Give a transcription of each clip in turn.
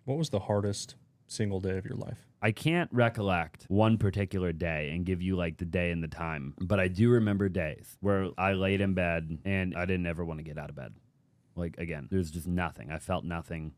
What was the hardest single day of your life? I can't recollect one particular day and give you like the day and the time, but I do remember days where I laid in bed and I didn't ever want to get out of bed. Like, again, there's just nothing. I felt nothing.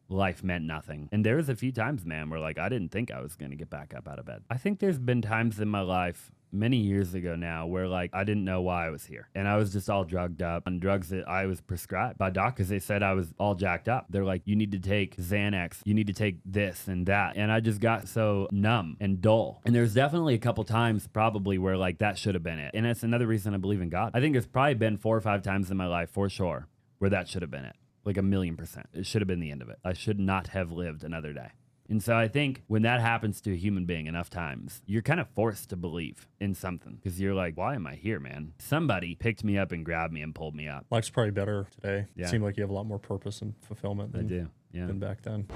Life meant nothing. And there was a few times, man, where like I didn't think I was going to get back up out of bed. I think there's been times in my life many years ago now where like I didn't know why I was here. And I was just all drugged up on drugs that I was prescribed by doctors. They said I was all jacked up. They're like, you need to take Xanax, you need to take this and that. And I just got so numb and dull. And there's definitely a couple times probably where like that should have been it. And that's another reason I believe in God. I think there's probably been 4 or 5 times in my life for sure where that should have been it. Like 1,000,000%. It should have been the end of it. I should not have lived another day. And so I think when that happens to a human being enough times, you're kind of forced to believe in something because you're like, why am I here, man? Somebody picked me up and grabbed me and pulled me up. Life's probably better today. Yeah. It seemed like you have a lot more purpose and fulfillment than back then.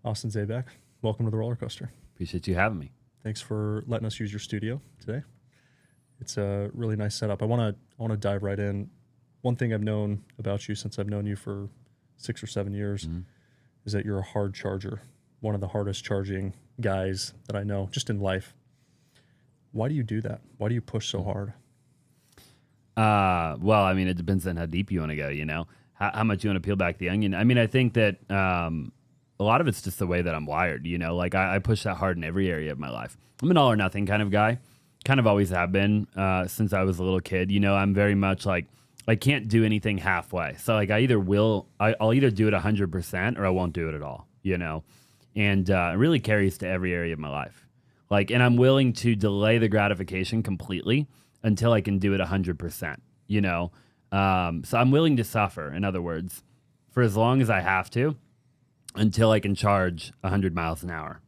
Austin Zaback, welcome to the Rollercoaster. Appreciate you having me. Thanks for letting us use your studio today. It's a really nice setup. I want to dive right in. One thing I've known about you since I've known you for 6 or 7 years is that you're a hard charger, one of the hardest charging guys that I know just in life. Why do you do that? Why do you push so hard? Well, I mean, it depends on how deep you want to go, you know, how much you want to peel back the onion. I mean, I think that a lot of it's just the way that I'm wired, you know, like I push that hard in every area of my life. I'm an all or nothing kind of guy. Kind of always have been since I was a little kid. You know, I'm very much like, I can't do anything halfway. So like I'll either do it 100% or I won't do it at all, you know? And it really carries to every area of my life. Like, and I'm willing to delay the gratification completely until I can do it 100%, you know? So I'm willing to suffer, in other words, for as long as I have to until I can charge 100 miles an hour,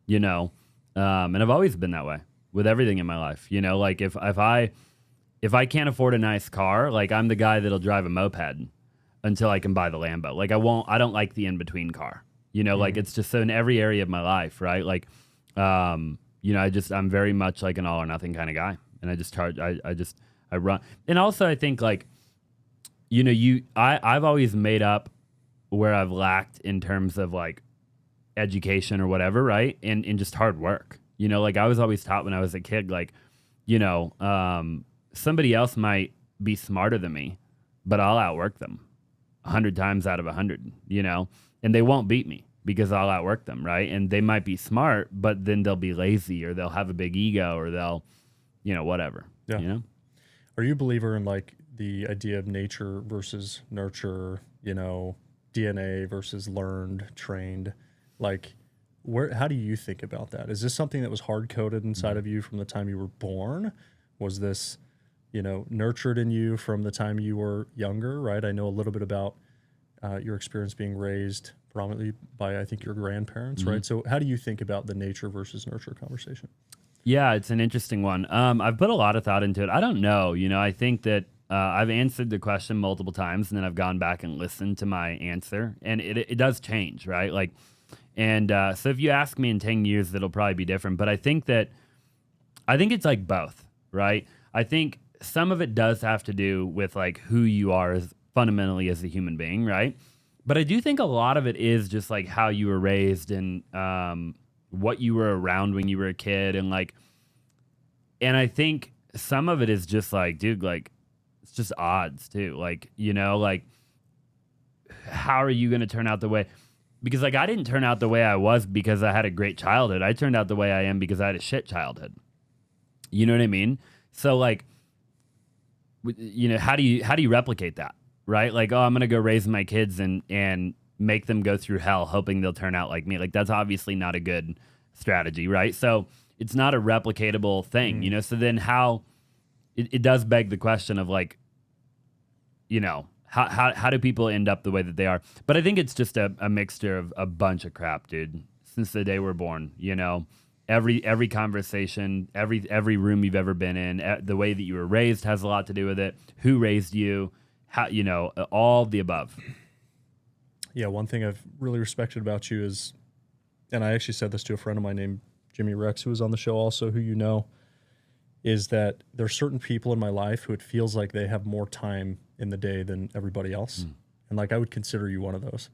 you know? And I've always been that way with everything in my life, you know, like if I can't afford a nice car, like I'm the guy that'll drive a moped until I can buy the Lambo. Like I don't like the in-between car, you know, like it's just so in every area of my life, right? Like, you know, I'm very much like an all or nothing kind of guy. And I just charge, I run. And also I think like, you know, I've always made up where I've lacked in terms of like education or whatever, right? And just hard work. You know, like I was always taught when I was a kid, like, you know, somebody else might be smarter than me, but I'll outwork them 100 times out of 100, you know, and they won't beat me because I'll outwork them, right? And they might be smart, but then they'll be lazy or they'll have a big ego or they'll, you know, whatever, you know? Are you a believer in like the idea of nature versus nurture, you know, DNA versus learned, trained, like, how do you think about that? Is this something that was hard-coded inside of you from the time you were born? Was this, you know, nurtured in you from the time you were younger, right? I know a little bit about your experience being raised predominantly by, I think, your grandparents, right? So how do you think about the nature versus nurture conversation? Yeah, it's an interesting one. I've put a lot of thought into it. I don't know. You know, I think that I've answered the question multiple times and then I've gone back and listened to my answer and it does change, right? Like, and so if you ask me in 10 years, it'll probably be different. But I think it's like both, right? I think some of it does have to do with like who you are fundamentally as a human being, right? But I do think a lot of it is just like how you were raised and what you were around when you were a kid. And like, and I think some of it is just like, dude, like, it's just odds too. Like, you know, like, how are you going to turn out the way? Because like I didn't turn out the way I was because I had a great childhood. I turned out the way I am because I had a shit childhood. You know what I mean? So like, you know, how do you replicate that, right? Like, oh, I'm gonna go raise my kids and make them go through hell, hoping they'll turn out like me. Like that's obviously not a good strategy, right? So it's not a replicatable thing, you know. So then how? It does beg the question of like, you know. How do people end up the way that they are? But I think it's just a mixture of a bunch of crap, dude. Since the day we're born, you know, every conversation, every room you've ever been in, the way that you were raised has a lot to do with it. Who raised you? How, you know, all the above. Yeah, one thing I've really respected about you is, and I actually said this to a friend of mine named Jimmy Rex, who was on the show also, who you know, is that there's certain people in my life who it feels like they have more time in the day than everybody else. And like, I would consider you one of those.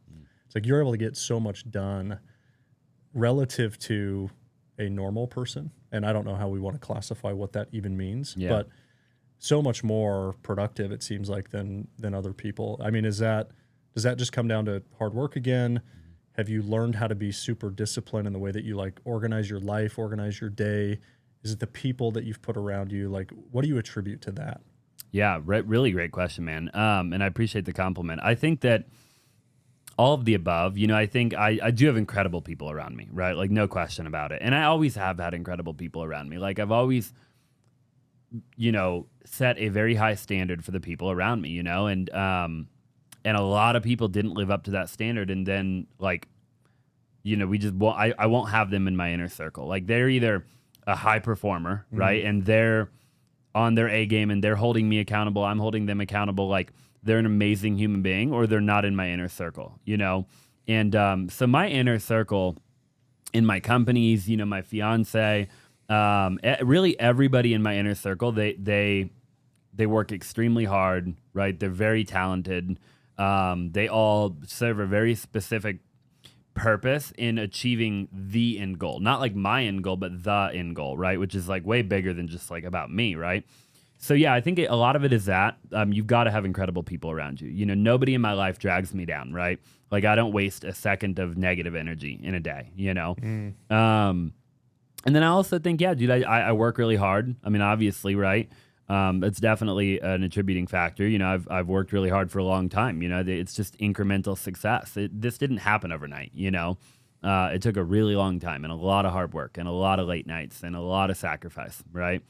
It's like you're able to get so much done relative to a normal person. And I don't know how we want to classify what that even means, but so much more productive, it seems like, than other people. I mean, does that just come down to hard work again? Have you learned how to be super disciplined in the way that you like organize your life, organize your day? Is it the people that you've put around you? Like, what do you attribute to that? Yeah, really great question, man. And I appreciate the compliment. I think that all of the above, I think I do have incredible people around me, right? Like, no question about it. And I always have had incredible people around me. Like, I've always, set a very high standard for the people around me, and a lot of people didn't live up to that standard. And then, like, we just won't, I won't have them in my inner circle. Like, they're either a high performer, right? And they're on their A game and they're holding me accountable. I'm holding them accountable. Like, they're an amazing human being, or they're not in my inner circle, And so my inner circle in my companies, my fiance, really everybody in my inner circle, they work extremely hard, right? They're very talented. They all serve a very specific purpose in achieving the end goal, not like my end goal, but the end goal, right? Which is like way bigger than just like about me, right? So yeah, I think a lot of it is that you've got to have incredible people around you. Nobody in my life drags me down, right? Like, I don't waste a second of negative energy in a day, And then I also think, yeah, dude, I work really hard. I mean, obviously, right? It's definitely an attributing factor. I've worked really hard for a long time. It's just incremental success. This didn't happen overnight. It took a really long time and a lot of hard work and a lot of late nights and a lot of sacrifice, right?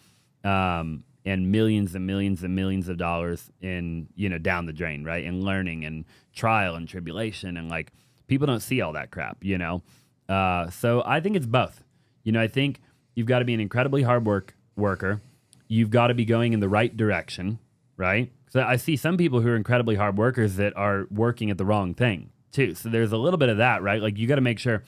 And millions and millions and millions of dollars in down the drain, right? And learning and trial and tribulation, and like, people don't see all that crap, So I think it's both. I think you've got to be an incredibly hard worker. You've got to be going in the right direction, right? So I see some people who are incredibly hard workers that are working at the wrong thing too. So there's a little bit of that, right? Like, you got to make sure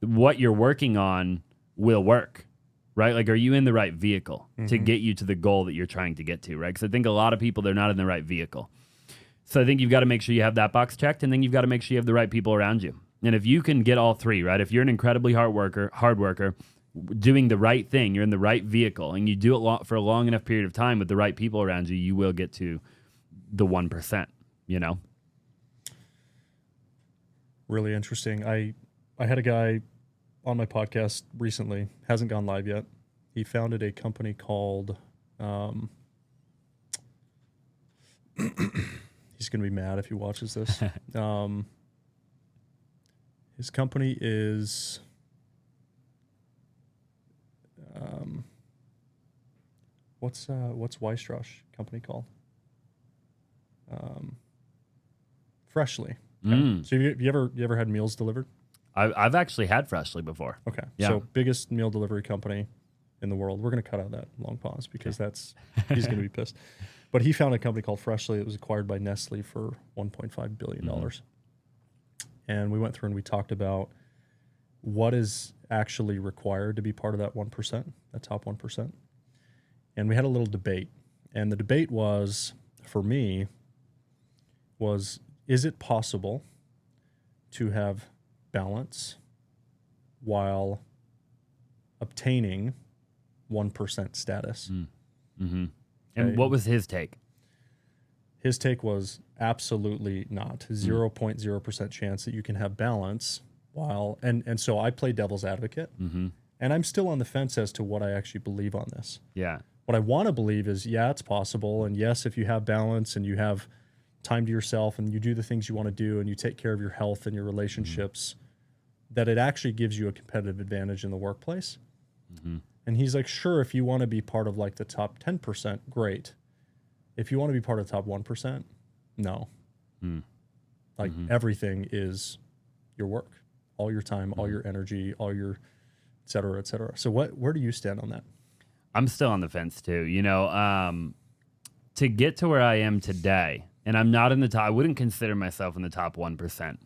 what you're working on will work, right? Like, are you in the right vehicle to get you to the goal that you're trying to get to, right? Because I think a lot of people, they're not in the right vehicle. So I think you've got to make sure you have that box checked, and then you've got to make sure you have the right people around you. And if you can get all three, right? If you're an incredibly hard worker, doing the right thing, you're in the right vehicle, and you do it for a long enough period of time with the right people around you, you will get to the 1%, Really interesting. I had a guy on my podcast recently, hasn't gone live yet. He founded a company called, he's going to be mad if he watches this. His company is, what's Weisstra's company called? Freshly. Okay. So you ever had meals delivered? I've actually had Freshly before. Okay. Yeah. So biggest meal delivery company in the world. We're going to cut out that long pause because he's going to be pissed. But he found a company called Freshly. It was acquired by Nestle for $1.5 billion. And we went through and we talked about what is actually required to be part of that 1%, that top 1%. And we had a little debate. And the debate was, for me, is it possible to have balance while obtaining 1% status? And what was his take? His take was absolutely not. 0.0% chance that you can have balance while, and so I play devil's advocate, and I'm still on the fence as to what I actually believe on this. Yeah. What I want to believe is, yeah, it's possible, and yes, if you have balance and you have time to yourself and you do the things you want to do and you take care of your health and your relationships, that it actually gives you a competitive advantage in the workplace. And he's like, sure, if you want to be part of like the top 10%, great. If you want to be part of the top 1%, no. Like everything is your work, all your time, all your energy, all your et cetera, et cetera. So where do you stand on that? I'm still on the fence too. To get to where I am today, and I'm not in the top, I wouldn't consider myself in the top 1%,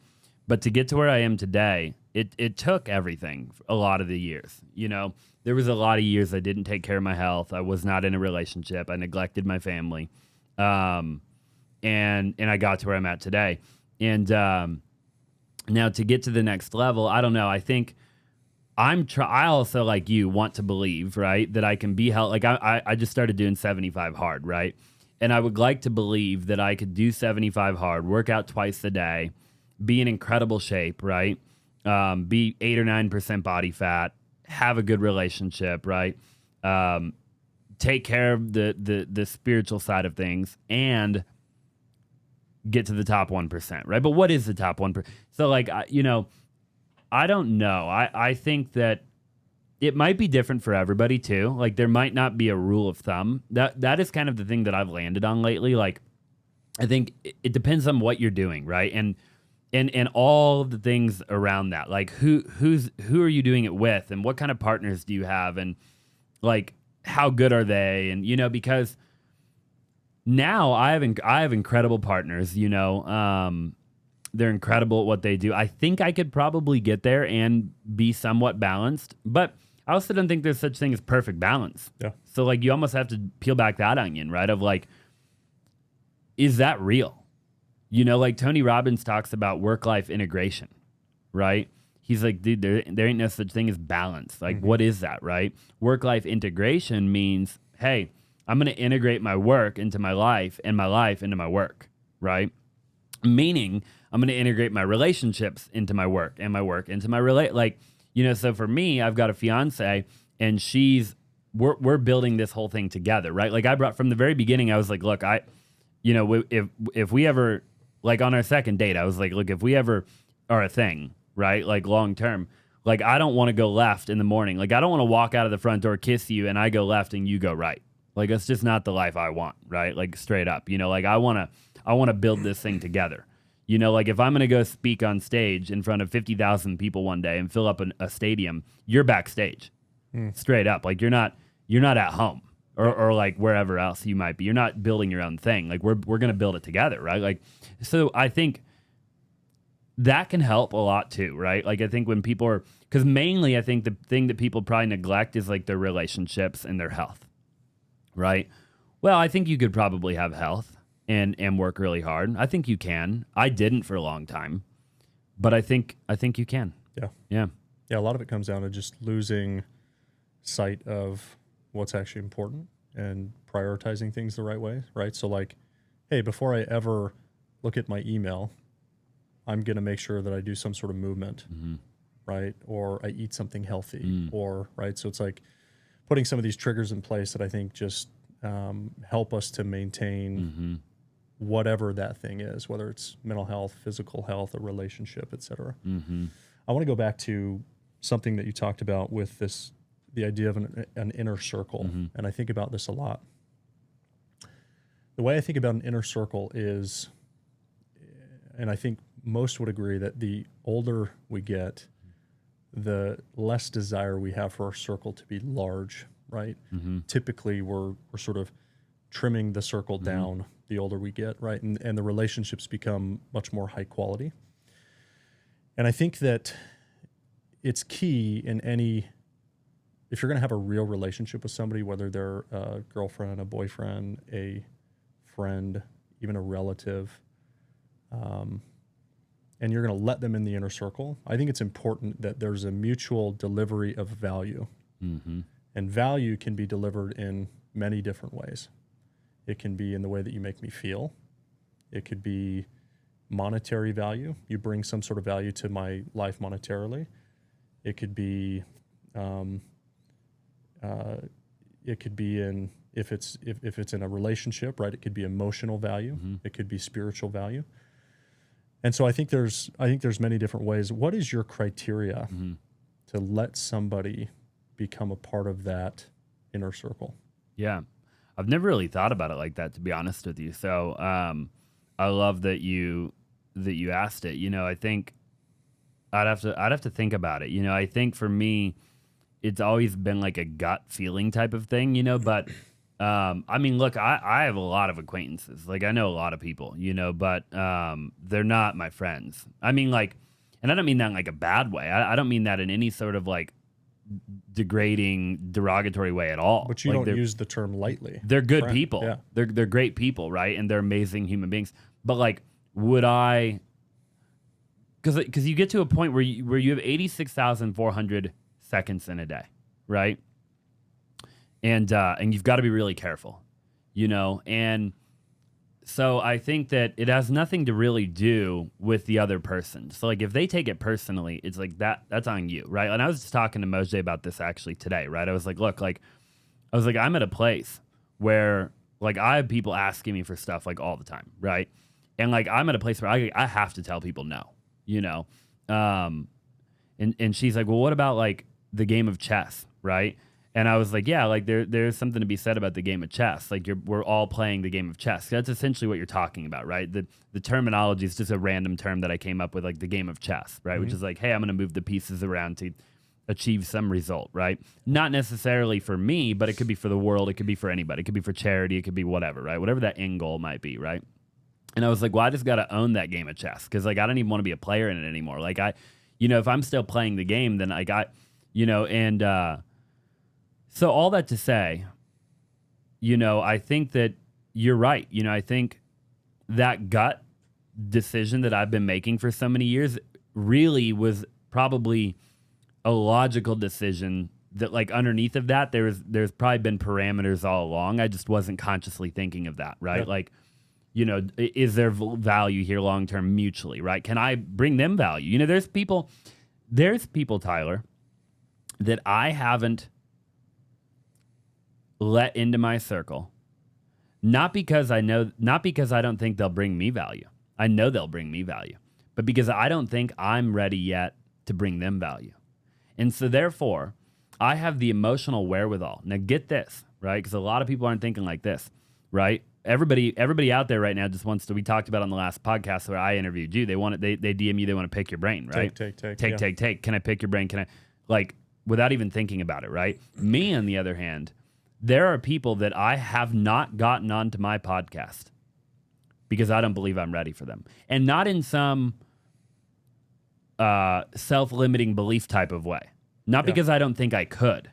But to get to where I am today, it took everything a lot of the years. You know, there was a lot of years I didn't take care of my health. I was not in a relationship. I neglected my family. And I got to where I'm at today. And now to get to the next level, I don't know. I think I also, like you, want to believe, right, that I can be held. Like I just started doing 75 hard, right? And I would like to believe that I could do 75 hard, work out twice a day, be in incredible shape, right? Be 8 or 9% body fat, have a good relationship, right? Take care of the spiritual side of things, and get to the top 1%, right? But what is the top 1%? So, like, I don't know. I think that it might be different for everybody too. Like, there might not be a rule of thumb. That is kind of the thing that I've landed on lately. Like, I think it depends on what you're doing, right? And all of the things around that. Like, who are you doing it with, and what kind of partners do you have, and like, how good are they? And because now I have incredible partners. They're incredible at what they do. I think I could probably get there and be somewhat balanced, but I also don't think there's such thing as perfect balance. Yeah. So, like, you almost have to peel back that onion, right? Of like, is that real? Like Tony Robbins talks about work-life integration, right? He's like, dude, there ain't no such thing as balance. Like, what is that, right? Work-life integration means, hey, I'm going to integrate my work into my life and my life into my work, right? Meaning, I'm going to integrate my relationships into my work and my work into my so for me, I've got a fiance, and we're building this whole thing together, right? Like, I brought from the very beginning, I was like, look, if we ever, like, on our second date, I was like, look, if we ever are a thing, right? Like, long term, like, I don't want to go left in the morning. Like, I don't want to walk out of the front door, kiss you, and I go left and you go right. Like, that's just not the life I want, right? Like, straight up, like, I want to build this thing together. Like, if I'm going to go speak on stage in front of 50,000 people one day and fill up a stadium, you're backstage, straight up. Like, you're not at home or like wherever else you might be. You're not building your own thing. Like, we're going to build it together, right? Like, so I think that can help a lot too, right? Like, I think when people are, because mainly I think the thing that people probably neglect is like their relationships and their health, right? Well, I think you could probably have health and work really hard. I think you can. I didn't for a long time, but I think you can. Yeah. Yeah. Yeah. A lot of it comes down to just losing sight of what's actually important and prioritizing things the right way, right? So, like, hey, before I ever look at my email, I'm going to make sure that I do some sort of movement, right? Or I eat something healthy, or, right? So it's like putting some of these triggers in place that I think just help us to maintain whatever that thing is, whether it's mental health, physical health, a relationship, et cetera. I want to go back to something that you talked about with the idea of an inner circle. And I think about this a lot. The way I think about an inner circle is, and I think most would agree, that the older we get, the less desire we have for our circle to be large, right? Typically, we're sort of trimming the circle down the older we get, right? And the relationships become much more high quality. And I think that it's key if you're going to have a real relationship with somebody, whether they're a girlfriend, a boyfriend, a friend, even a relative, and you're going to let them in the inner circle, I think it's important that there's a mutual delivery of value. And value can be delivered in many different ways. It can be in the way that you make me feel. It could be monetary value. You bring some sort of value to my life monetarily. It could be if it's in a relationship, right? It could be emotional value. It could be spiritual value. And so I think there's many different ways. What is your criteria to let somebody become a part of that inner circle? Yeah. I've never really thought about it like that, to be honest with you. So I love that you asked it. I think I'd have to think about it. I think for me, it's always been like a gut feeling type of thing, but I mean, look, I have a lot of acquaintances. Like, I know a lot of people, but they're not my friends. I mean, like, And I don't mean that in like a bad way. I don't mean that in any sort of like degrading, derogatory way at all. But you like don't use the term lightly. They're good Friend, people. yeah. They're great people, right? And they're amazing human beings. But like, would I? Because you get to a point where you have 86,400 seconds in a day, right? And you've got to be really careful, you know. And so I think that it has nothing to really do with the other person. So like if they take it personally, it's like that's on you, right? And I was just talking to Mojay about this actually today, right? I was like, look, like I'm at a place where like I have people asking me for stuff like all the time, right? And like I'm at a place where I have to tell people no, you know. And she's like, well, what about like the game of chess, right? And I was like, yeah, like there's something to be said about the game of chess. Like we're all playing the game of chess. That's essentially what you're talking about, right? The terminology is just a random term that I came up with, like the game of chess, right? Which is like, hey, I'm going to move the pieces around to achieve some result, right? Not necessarily for me, but it could be for the world. It could be for anybody. It could be for charity. It could be whatever, right? Whatever that end goal might be, right? And I was like, well, I just got to own that game of chess because like I don't even want to be a player in it anymore. Like if I'm still playing the game, then I got, and so all that to say, I think that you're right. I think that gut decision that I've been making for so many years really was probably a logical decision that like underneath of that, there's probably been parameters all along. I just wasn't consciously thinking of that, right? Yeah. Like, is there value here long-term mutually, right? Can I bring them value? There's people, Tyler, that I haven't let into my circle, not because I don't think they'll bring me value. I know they'll bring me value, but because I don't think I'm ready yet to bring them value. And so therefore, I have the emotional wherewithal. Now get this, right? Because a lot of people aren't thinking like this, right? Everybody out there right now just wants to, we talked about on the last podcast where I interviewed you. They DM you, they want to pick your brain, right? Take. Can I pick your brain? Can I, like, without even thinking about it, right? Me, on the other hand, there are people that I have not gotten onto my podcast because I don't believe I'm ready for them. And not in some self-limiting belief type of way. Not because I don't think I could,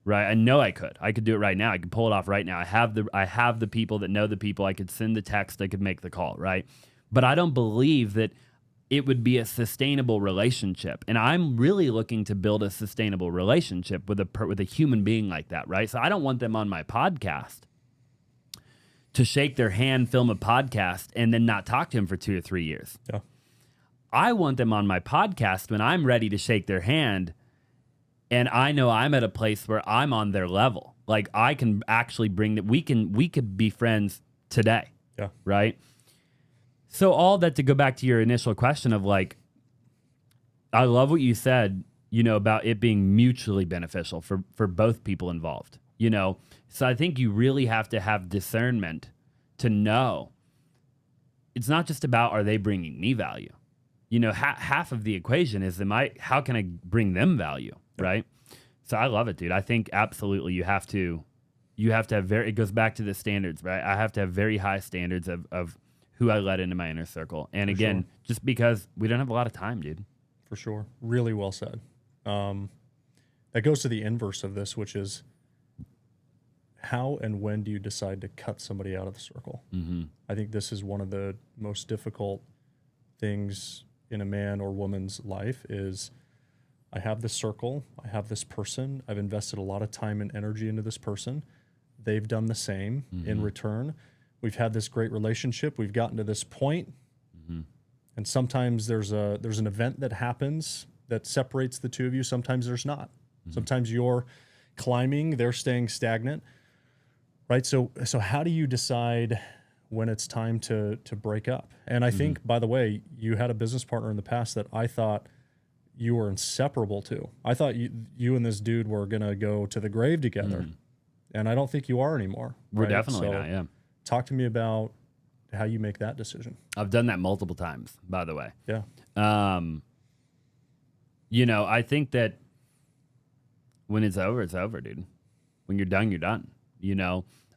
right? I know I could. I could do it right now. I could pull it off right now. I have the people that know the people. I could send the text. I could make the call, right? But I don't believe that it would be a sustainable relationship. And I'm really looking to build a sustainable relationship with a human being like that, right? So I don't want them on my podcast to shake their hand, film a podcast, and then not talk to him for 2 or 3 years. Yeah. I want them on my podcast when I'm ready to shake their hand and I know I'm at a place where I'm on their level. Like I can actually bring that. We could be friends today. Yeah. Right. So all that to go back to your initial question of like, I love what you said, about it being mutually beneficial for both people involved, So I think you really have to have discernment to know it's not just about, are they bringing me value? Half of the equation is how can I bring them value? Right. So I love it, dude. I think absolutely you have to have it goes back to the standards, right? I have to have very high standards of who I let into my inner circle. And again, just because we don't have a lot of time, dude. For sure. Really well said. That goes to the inverse of this, which is how and when do you decide to cut somebody out of the circle? Mm-hmm. I think this is one of the most difficult things in a man or woman's life is I have this circle, I have this person, I've invested a lot of time and energy into this person. They've done the same in return. We've had this great relationship. We've gotten to this point. And sometimes there's an event that happens that separates the two of you. Sometimes there's not. Sometimes you're climbing, they're staying stagnant. Right? So how do you decide when it's time to break up? And I think, by the way, you had a business partner in the past that I thought you were inseparable to. I thought you and this dude were going to go to the grave together. And I don't think you are anymore. We're right? definitely not, yeah. Talk to me about how you make that decision. I've done that multiple times, by the way. Yeah. I think that when it's over, dude. When you're done, you're done.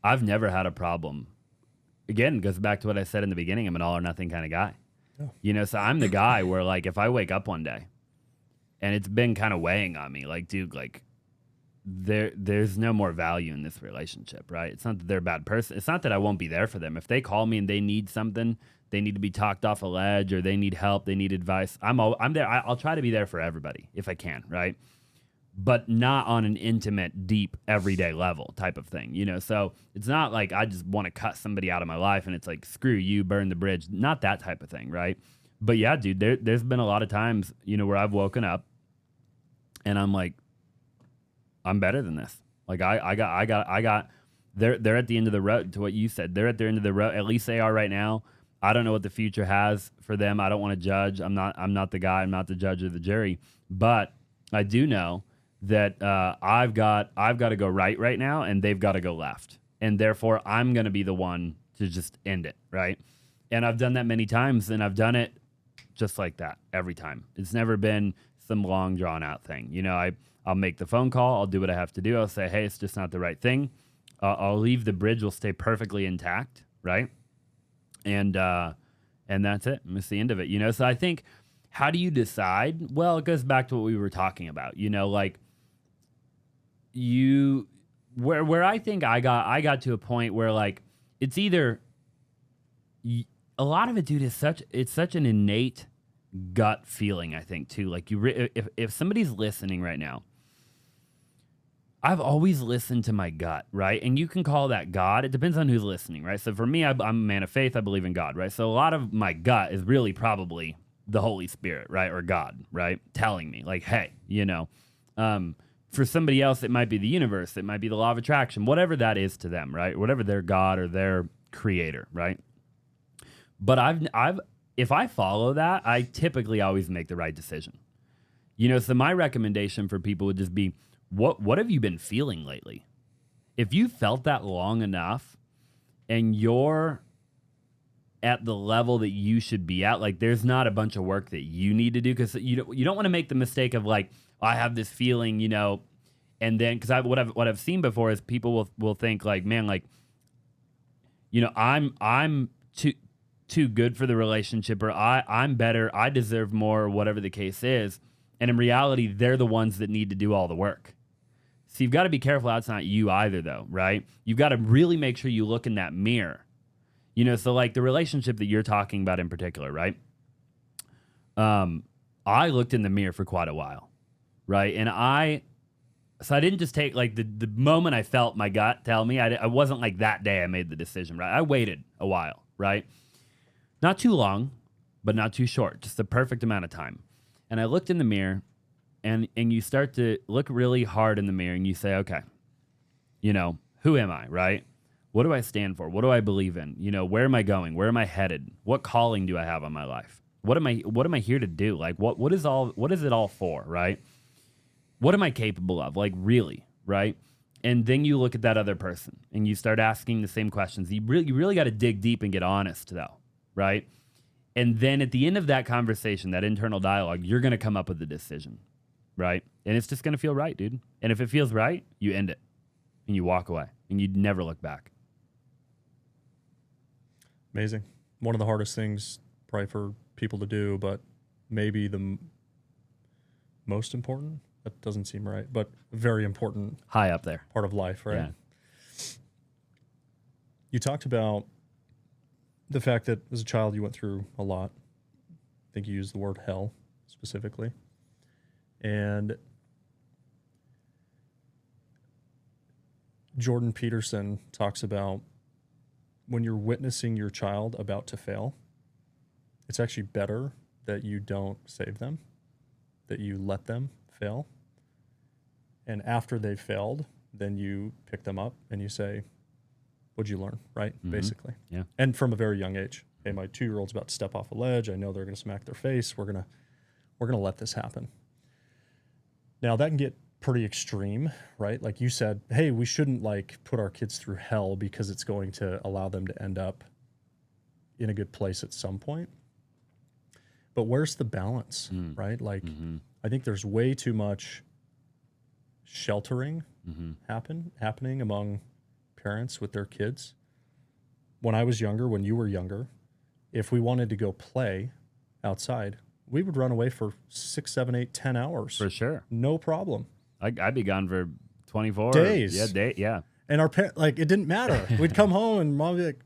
I've never had a problem. Again, it goes back to what I said in the beginning. I'm an all or nothing kind of guy. Yeah. You know, so I'm the guy where like if I wake up one day and it's been kind of weighing on me, like, dude, like there's no more value in this relationship, right? It's not that they're a bad person. It's not that I won't be there for them. If they call me and they need something, they need to be talked off a ledge or they need help, they need advice, I'm there. I'll try to be there for everybody if I can, right? But not on an intimate, deep, everyday level type of thing, you know? So it's not like I just want to cut somebody out of my life and it's like, screw you, burn the bridge. Not that type of thing, right? But yeah, dude, there's been a lot of times, you know, where I've woken up and I'm like, I'm better than this. Like I got. They're at the end of the road. To what you said, they're at the end of the road. At least they are right now. I don't know what the future has for them. I don't want to judge. I'm not the guy. I'm not the judge or the jury. But I do know that I've got to go right now, and they've got to go left, and therefore I'm going to be the one to just end it, right? And I've done that many times, and I've done it just like that every time. It's never been some long drawn out thing. You know, I'll make the phone call. I'll do what I have to do. I'll say, hey, it's just not the right thing. I'll leave the bridge. Will stay perfectly intact, right? And that's it. That's the end of it. You know, so I think, how do you decide? Well, it goes back to what we were talking about. You know, like where I think I got to a point where like it's either a lot of it, dude, is such an innate gut feeling. I think too. Like if somebody's listening right now. I've always listened to my gut, right? And you can call that God. It depends on who's listening, right? So for me, I'm a man of faith. I believe in God, right? So a lot of my gut is really probably the Holy Spirit, right? Or God, right? Telling me like, hey, you know, for somebody else, it might be the universe. It might be the law of attraction, whatever that is to them, right? Whatever their God or their creator, right? But if I follow that, I typically always make the right decision. You know, so my recommendation for people would just be, what have you been feeling lately? If you felt that long enough and you're at the level that you should be at, like there's not a bunch of work that you need to do, because you don't want to make the mistake of like, I have this feeling, you know, and then because what I've seen before is people will think like, man, like, you know, I'm too good for the relationship, or I'm better, I deserve more, or whatever the case is. And in reality, they're the ones that need to do all the work. So you've got to be careful that's not you either, though, right? You've got to really make sure you look in that mirror. You know, so like the relationship that you're talking about in particular, right? I looked in the mirror for quite a while, right? And I didn't just take like the moment I felt my gut tell me, I wasn't like that day I made the decision, right? I waited a while, right? Not too long, but not too short, just the perfect amount of time. And I looked in the mirror, and you start to look really hard in the mirror, and you say, okay, you know, who am I, right? What do I stand for? What do I believe in? You know, where am I going? Where am I headed? What calling do I have on my life? What am I here to do? Like, what is it all for, right? What am I capable of? Like, really, right? And then you look at that other person, and you start asking the same questions. You really got to dig deep and get honest, though, right? And then at the end of that conversation, that internal dialogue, you're going to come up with a decision, right? And it's just going to feel right, dude. And if it feels right, you end it and you walk away and you never look back. Amazing. One of the hardest things probably for people to do, but maybe the most important. That doesn't seem right, but very important. High up there. Part of life, right? Yeah. You talked about the fact that as a child you went through a lot. I think you used the word hell specifically. And Jordan Peterson talks about when you're witnessing your child about to fail, it's actually better that you don't save them, that you let them fail. And after they've failed, then you pick them up and you say, what'd you learn, right? Mm-hmm. Basically. Yeah. And from a very young age. Hey, my 2-year-old's about to step off a ledge. I know they're going to smack their face. We're gonna let this happen. Now that can get pretty extreme, right? Like you said, hey, we shouldn't like put our kids through hell because it's going to allow them to end up in a good place at some point. But where's the balance, right? Like, I think there's way too much sheltering happening among parents with their kids. When I was younger, when you were younger, if we wanted to go play, outside, we would run away for 6, 7, 8, 10 hours. For sure. No problem. I'd be gone for 24 days. Yeah. And our parents, like, it didn't matter. We'd come home and mom would be like,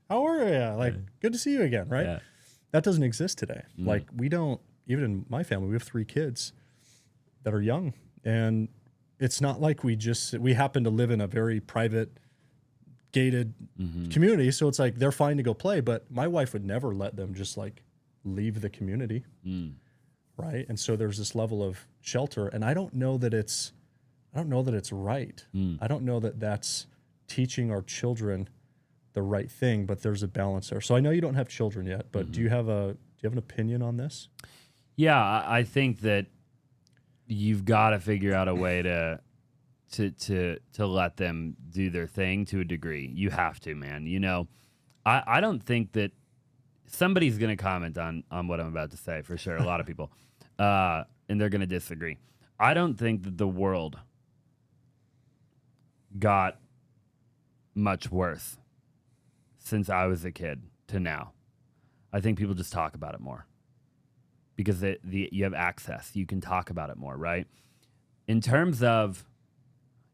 how are you? Like, good to see you again, right? Yeah. That doesn't exist today. Like, we don't, even in my family, we have 3 kids that are young. And it's not like we happen to live in a very private, gated community. So it's like they're fine to go play. But my wife would never let them just like leave the community. Right. And so there's this level of shelter. And I don't know that it's right. I don't know that that's teaching our children the right thing, but there's a balance there. So I know you don't have children yet, but do you have an opinion on this? Yeah, I think that you've got to figure out a way to let them do their thing to a degree. You have to, man. You know, I don't think that somebody's going to comment on what I'm about to say for sure. A lot of people, and they're going to disagree. I don't think that the world got much worse since I was a kid to now. I think people just talk about it more because you have access. You can talk about it more, right? In terms of,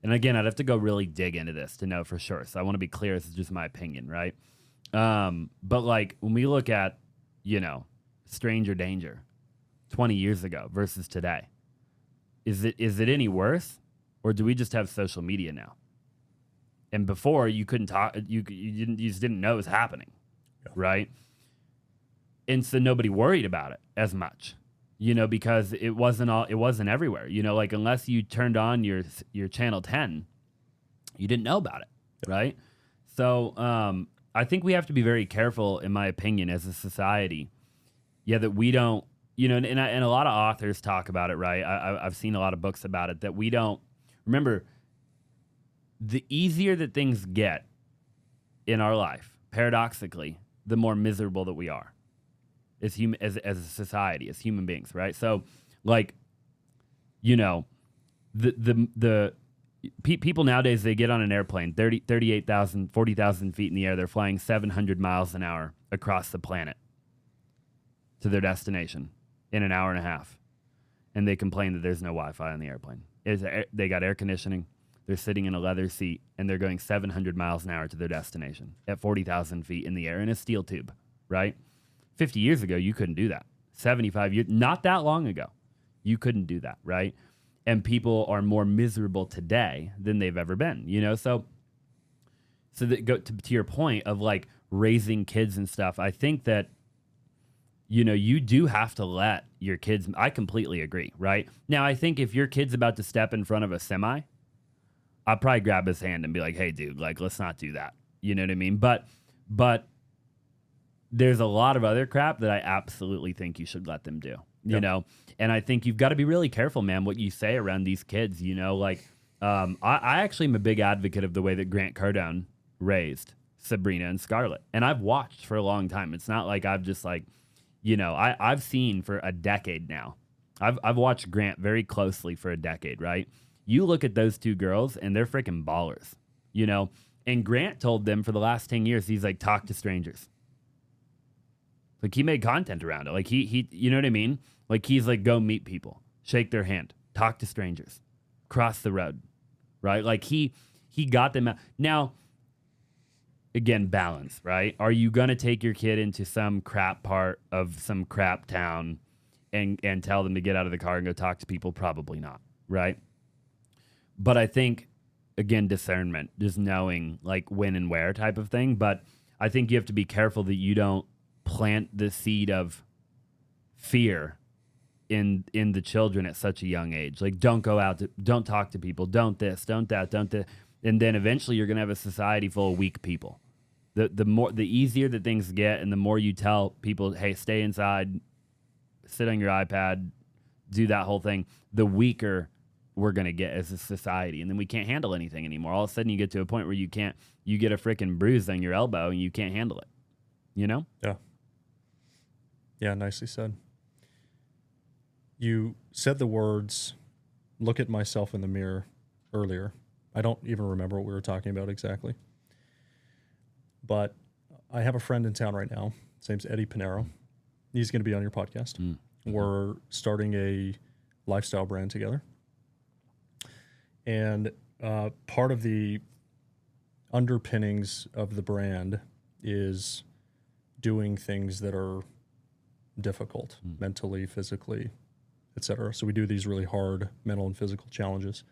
and again, I'd have to go really dig into this to know for sure. So I want to be clear. This is just my opinion, right? But like when we look at, you know, stranger danger 20 years ago versus today, is it any worse, or do we just have social media now? And before you couldn't talk, you just didn't know it was happening, right? And so nobody worried about it as much, you know, because it wasn't everywhere, you know, like unless you turned on your channel 10, you didn't know about it, right? So I think we have to be very careful, in my opinion, as a society, that we don't, you know, and a lot of authors talk about it, right? I've seen a lot of books about it, that we don't remember. The easier that things get in our life, paradoxically, the more miserable that we are as a society, as human beings, right? So, like, you know, the people nowadays, they get on an airplane, 38,000, 40,000 feet in the air. They're flying 700 miles an hour across the planet to their destination in an hour and a half. And they complain that there's no Wi-Fi on the airplane. They got air conditioning. They're sitting in a leather seat, and they're going 700 miles an hour to their destination at 40,000 feet in the air in a steel tube, right? 50 years ago, you couldn't do that. 75 years, not that long ago, you couldn't do that, right? And people are more miserable today than they've ever been, you know? So that go to your point of like raising kids and stuff, I think that, you know, you do have to let your kids, I completely agree, right? Now, I think if your kid's about to step in front of a semi, I'll probably grab his hand and be like, hey, dude, like, let's not do that. You know what I mean? But there's a lot of other crap that I absolutely think you should let them do, you know? And I think you've got to be really careful, man, what you say around these kids, you know? Like, I actually am a big advocate of the way that Grant Cardone raised Sabrina and Scarlett. And I've watched for a long time. It's not like I've just like, you know, I've seen for a decade now. I've watched Grant very closely for a decade, right? You look at those 2 girls, and they're freaking ballers, you know? And Grant told them for the last 10 years, he's like, talk to strangers. Like, he made content around it. Like, he you know what I mean? Like, he's like, go meet people, shake their hand, talk to strangers, cross the road, right? Like, he got them out. Now, again, balance, right? Are you going to take your kid into some crap part of some crap town and tell them to get out of the car and go talk to people? Probably not, right? But I think, again, discernment, just knowing like when and where type of thing. But I think you have to be careful that you don't plant the seed of fear in the children at such a young age. Like, don't go out, don't talk to people, don't this, don't that, don't this. And then eventually you're going to have a society full of weak people. The easier that things get, and the more you tell people, hey, stay inside, sit on your iPad, do that whole thing, the weaker we're going to get as a society. And then we can't handle anything anymore. All of a sudden you get to a point where you get a freaking bruise on your elbow and you can't handle it, you know? Yeah. Yeah, nicely said. You said the words, look at myself in the mirror, earlier. I don't even remember what we were talking about exactly. But I have a friend in town right now. His name's Eddie Pinero. He's going to be on your podcast. We're starting a lifestyle brand together. And part of the underpinnings of the brand is doing things that are difficult mentally, physically, etc. So we do these really hard mental and physical challenges.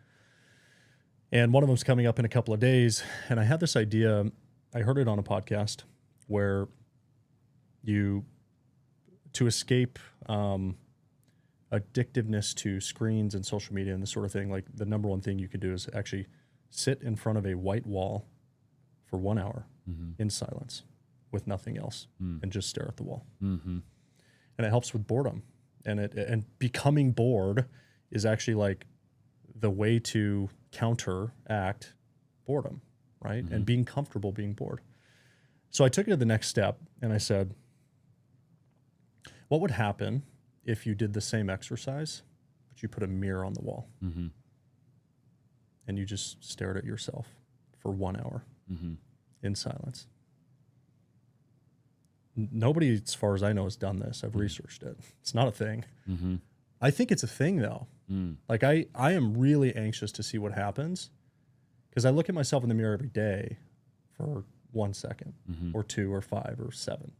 And one of them's coming up in a couple of days. And I had this idea, I heard it on a podcast where to escape addictiveness to screens and social media and this sort of thing, like the number one thing you can do is actually sit in front of a white wall for 1 hour in silence with nothing else and just stare at the wall. And it helps with boredom. And becoming bored is actually like the way to counteract boredom, right? And being comfortable being bored. So I took it to the next step and I said, what would happen if you did the same exercise, but you put a mirror on the wall and you just stared at yourself for 1 hour in silence? Nobody, as far as I know, has done this. I've researched it. It's not a thing. I think it's a thing, though. Like, I am really anxious to see what happens because I look at myself in the mirror every day for 1 second or 2 or 5 or 7.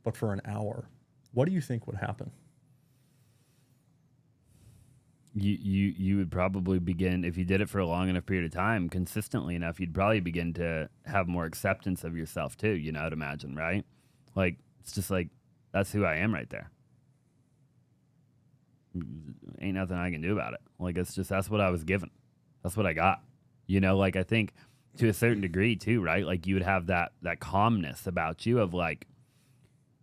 But for an hour, what do you think would happen? You would probably begin, if you did it for a long enough period of time, consistently enough, you'd probably begin to have more acceptance of yourself too, you know, I'd imagine, right? Like, it's just like, that's who I am right there. Ain't nothing I can do about it. Like, it's just, that's what I was given. That's what I got. You know, like, I think to a certain degree too, right? Like, you would have that calmness about you of like,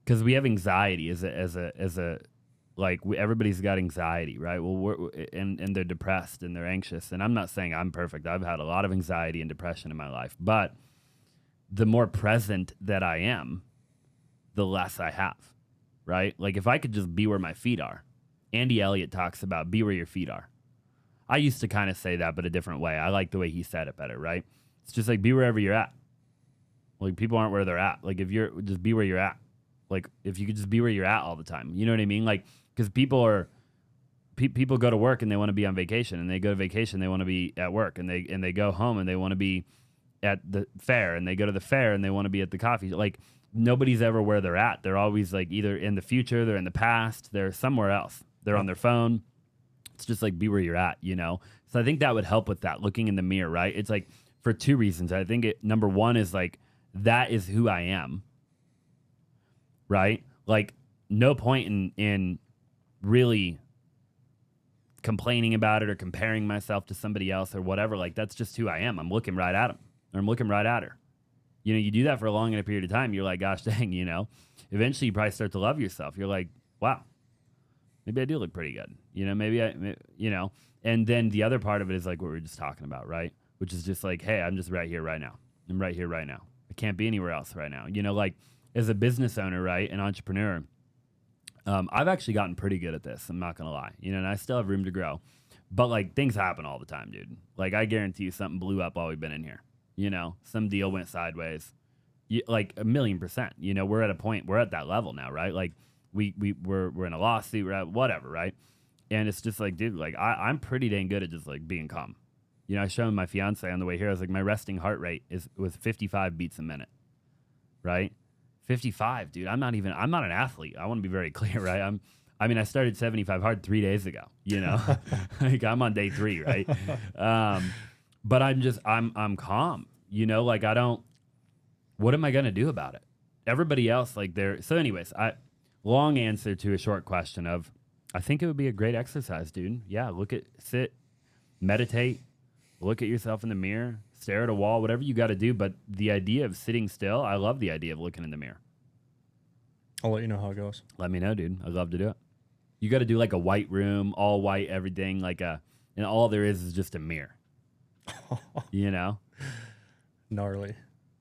because we have anxiety as a like, everybody's got anxiety, right? Well, and they're depressed and they're anxious. And I'm not saying I'm perfect. I've had a lot of anxiety and depression in my life. But the more present that I am, the less I have, right? Like, if I could just be where my feet are. Andy Elliott talks about be where your feet are. I used to kind of say that, but a different way. I like the way he said it better, right? It's just like, be wherever you're at. Like, people aren't where they're at. Like, if you're, just be where you're at. Like, if you could just be where you're at all the time. You know what I mean? Like, because people go to work and they want to be on vacation, and they go to vacation, they want to be at work, and they go home and they want to be at the fair, and they go to the fair and they want to be at the coffee. Like, nobody's ever where they're at. They're always like either in the future, they're in the past, they're somewhere else. They're on their phone. It's just like, be where you're at, you know? So I think that would help with that, looking in the mirror, right? It's like for two reasons. I think number one is like, that is who I am, right? Like, no point in really complaining about it or comparing myself to somebody else or whatever. Like, that's just who I am. I'm looking right at him, or I'm looking right at her. You know, you do that for a long enough period of time, you're like, gosh dang, you know, eventually you probably start to love yourself. You're like, wow, maybe I do look pretty good. You know, you know, and then the other part of it is like what we were just talking about, right? Which is just like, hey, I'm just right here, right now. I'm right here, right now. I can't be anywhere else right now. You know, like, as a business owner, right, an entrepreneur, I've actually gotten pretty good at this. I'm not going to lie. You know, and I still have room to grow. But, like, things happen all the time, dude. Like, I guarantee you something blew up while we've been in here. You know, some deal went sideways. Like, 1,000,000%. You know, we're at a point, we're at that level now, right? Like, we're in a lawsuit, we're at whatever, right? And it's just like, dude, like, I'm pretty dang good at just, like, being calm. You know, I showed my fiance on the way here, I was like, my resting heart rate was 55 beats a minute, right? 55, dude. I'm not an athlete. I want to be very clear, right? I started 75 hard 3 days ago, you know, like, I'm on day 3, right? But I'm calm, you know, like, what am I going to do about it? Everybody else, like, so anyways, long answer to a short question of, I think it would be a great exercise, dude. Yeah. Sit, meditate, look at yourself in the mirror, stare at a wall, whatever you got to do. But the idea of sitting still, I love the idea of looking in the mirror. I'll let you know how it goes. Let me know, dude. I'd love to do it. You got to do like a white room, all white, everything, and all there is just a mirror. You know? Gnarly.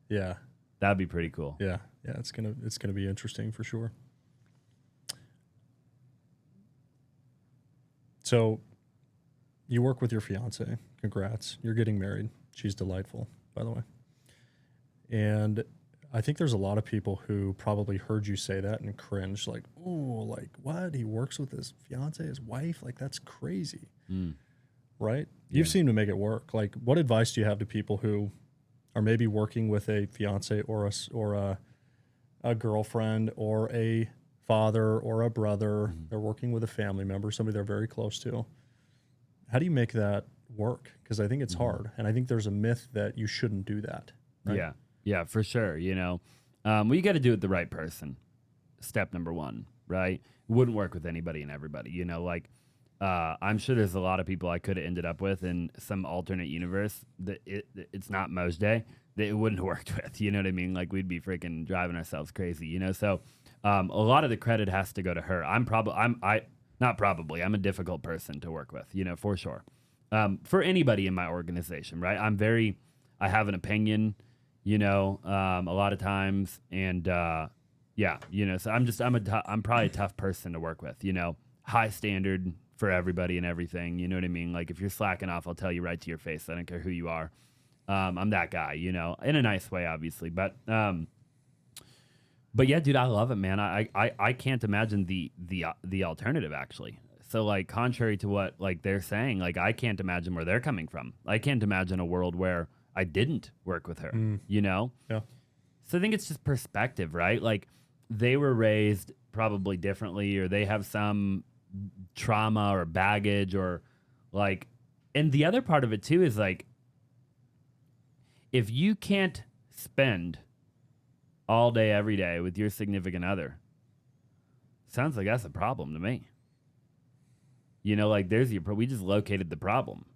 Yeah. That'd be pretty cool. Yeah. Yeah. It's gonna be interesting for sure. So you work with your fiance. Congrats. You're getting married. She's delightful, by the way. And I think there's a lot of people who probably heard you say that and cringe, like, "Ooh, like what? He works with his fiance, his wife? Like that's crazy." Right? Yeah. You've seemed to make it work. Like, what advice do you have to people who are maybe working with a fiance or a girlfriend or a father or a brother? They're working with a family member, somebody they're very close to. How do you make that work? Because I think it's hard, and I think there's a myth that you shouldn't do that. Right? Yeah, for sure. You know, well, you got to do it with the right person. Step number one, right? Wouldn't work with anybody and everybody. You know, like I'm sure there's a lot of people I could have ended up with in some alternate universe that it's not Moj Day that it wouldn't have worked with. You know what I mean? Like we'd be freaking driving ourselves crazy. You know, so a lot of the credit has to go to her. I'm a difficult person to work with. You know, for sure. For anybody in my organization, right? I have an opinion. You know, a lot of times, and yeah, you know, so I'm probably a tough person to work with. You know, high standard for everybody and everything. You know what I mean? Like if you're slacking off, I'll tell you right to your face. I don't care who you are. I'm that guy. You know, in a nice way, obviously, but yeah, dude, I love it, man. I can't imagine the alternative actually. So like contrary to what like they're saying, like I can't imagine where they're coming from. I can't imagine a world where I didn't work with her, you know? Yeah. So I think it's just perspective, right? Like they were raised probably differently or they have some trauma or baggage or like, and the other part of it too is like, if you can't spend all day, every day with your significant other, sounds like that's a problem to me. You know, like we just located the problem.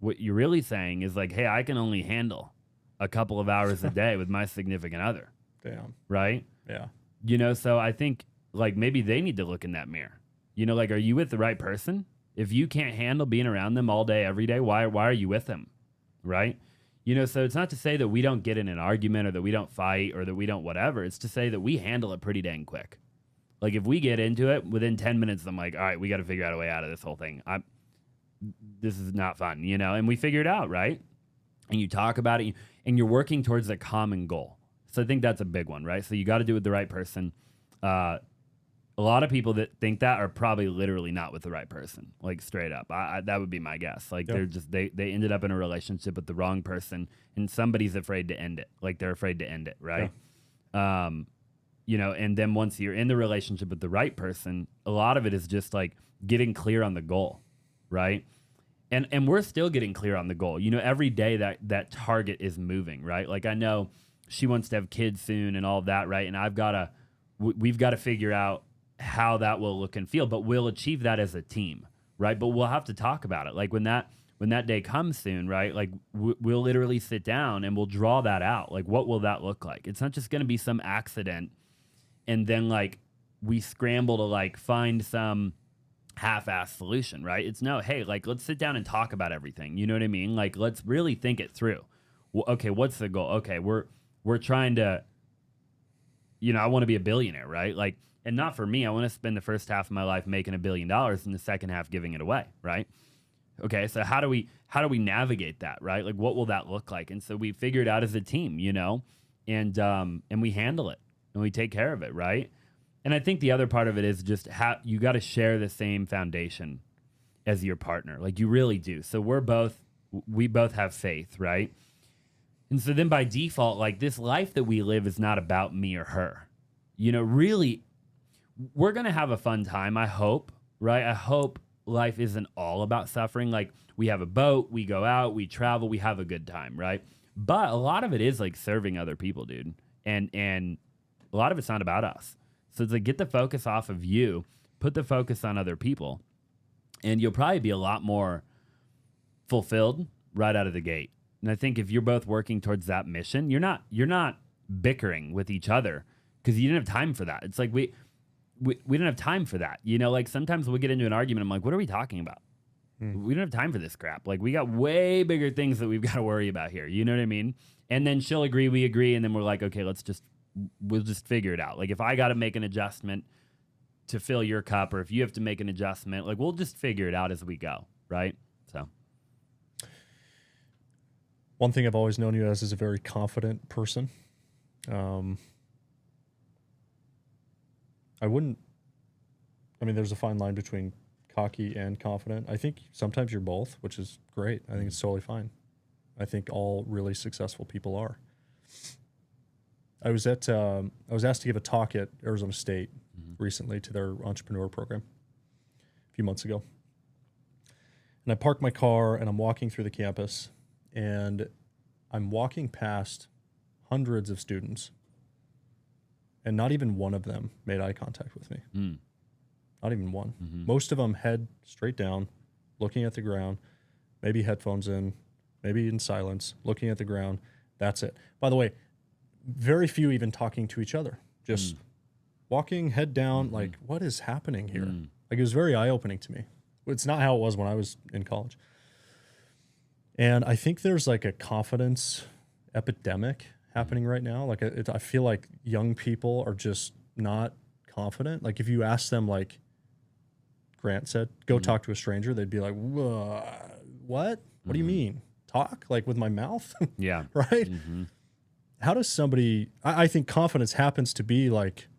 What you're really saying is like, hey, I can only handle a couple of hours a day with my significant other. Damn. Right? Yeah. You know, so I think like maybe they need to look in that mirror. You know, like, are you with the right person? If you can't handle being around them all day, every day, why are you with them? Right? You know, so it's not to say that we don't get in an argument or that we don't fight or that we don't whatever. It's to say that we handle it pretty dang quick. Like if we get into it within 10 minutes, I'm like, all right, we got to figure out a way out of this whole thing. This is not fun, you know, and we figure it out, right? And you talk about it and you're working towards a common goal. So I think that's a big one, right? So you got to do it with the right person. A lot of people that think that are probably literally not with the right person, like straight up. That would be my guess. Like they're just, they ended up in a relationship with the wrong person and somebody's afraid to end it. Like they're afraid to end it, right? Yeah. You know, and then once you're in the relationship with the right person, a lot of it is just like getting clear on the goal, right? And we're still getting clear on the goal. You know, every day that target is moving, right? Like I know she wants to have kids soon and all of that, right? And we've got to figure out how that will look and feel, but we'll achieve that as a team, right? But we'll have to talk about it. Like when that day comes soon, right? Like we'll literally sit down and we'll draw that out. Like what will that look like? It's not just going to be some accident and then like we scramble to like find some half-assed solution, right? It's no, hey, like let's sit down and talk about everything. You know what I mean? Like let's really think it through. Well, okay, what's the goal? Okay, we're trying to, you know, I want to be a billionaire, right? Like, and not for me. I want to spend the first half of my life making $1 billion and the second half giving it away, right? Okay, so how do we navigate that, right? Like what will that look like? And so we figure it out as a team, you know, and we handle it and we take care of it, right? And I think the other part of it is just how you got to share the same foundation as your partner. Like you really do. So we both have faith, right? And so then by default, like this life that we live is not about me or her. You know, really, we're going to have a fun time, I hope, right? I hope life isn't all about suffering. Like we have a boat, we go out, we travel, we have a good time, right? But a lot of it is like serving other people, dude. And a lot of it's not about us. So it's like get the focus off of you, put the focus on other people, and you'll probably be a lot more fulfilled right out of the gate. And I think if you're both working towards that mission, you're not bickering with each other because you didn't have time for that. It's like we didn't have time for that. You know, like sometimes we get into an argument. I'm like, what are we talking about? We don't have time for this crap. Like we got way bigger things that we've got to worry about here. You know what I mean? And then she'll agree, we agree, and then we're like, okay, we'll just figure it out. Like if I got to make an adjustment to fill your cup, or if you have to make an adjustment, like we'll just figure it out as we go, right? So. One thing I've always known you as is a very confident person. Um, I wouldn't. I mean, there's a fine line between cocky and confident. I think sometimes you're both, which is great. I think it's totally fine. I think all really successful people are. I was asked to give a talk at Arizona State recently to their entrepreneur program a few months ago. And I parked my car and I'm walking through the campus and I'm walking past hundreds of students and not even one of them made eye contact with me. Not even one. Most of them head straight down, looking at the ground, maybe headphones in, maybe in silence, looking at the ground. That's it. By the way, very few even talking to each other, just walking head down. Like, what is happening here? Like, it was very eye-opening to me. It's not how it was when I was in college. And I think there's like a confidence epidemic happening right now. Like, I feel like young people are just not confident. Like, if you ask them, like Grant said, go talk to a stranger, they'd be like, what? What do you mean? Talk? Like, with my mouth? Yeah. Right? How does somebody, I think confidence happens to be like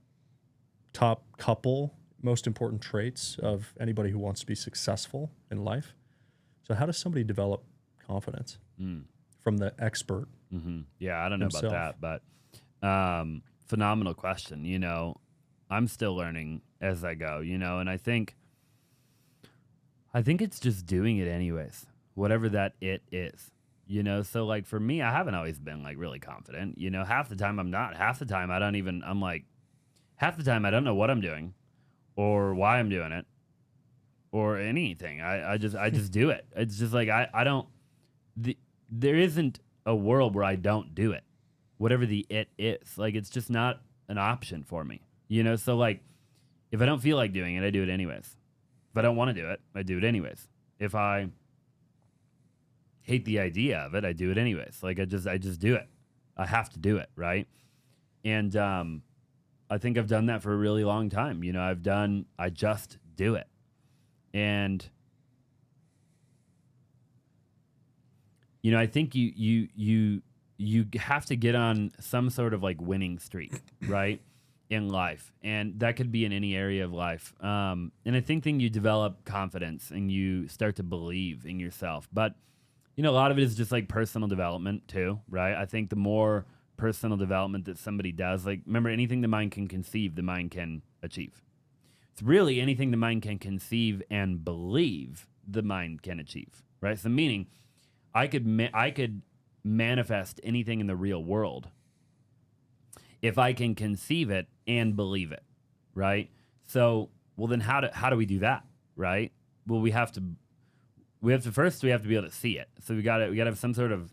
top couple most important traits of anybody who wants to be successful in life. So how does somebody develop confidence from the expert? Yeah, I don't know himself? about that, but phenomenal question. You know, I'm still learning as I go, you know, and I think it's just doing it anyways, whatever that it is. You know, so like for me, I haven't always been like really confident. You know, half the time I'm not. Half the time half the time I don't know what I'm doing or why I'm doing it or anything. I just do it. It's just like I don't, there isn't a world where I don't do it, whatever the it is. Like, it's just not an option for me, you know? So like, if I don't feel like doing it, I do it anyways. If I don't want to do it, I do it anyways. If I hate the idea of it, I do it anyways. Like, I just do it. I have to do it, right? And I think I've done that for a really long time. You know, I just do it. And you know, I think you have to get on some sort of like winning streak, right? In life. And that could be in any area of life. And I think then you develop confidence and you start to believe in yourself. But you know, a lot of it is just like personal development too, right? I think the more personal development that somebody does, like, remember, anything the mind can conceive, the mind can achieve. It's really anything the mind can conceive and believe, the mind can achieve, right? So meaning, I could manifest anything in the real world if I can conceive it and believe it, right? So, well, then how do we do that, right? Well, we have to be able to see it. So we gotta have some sort of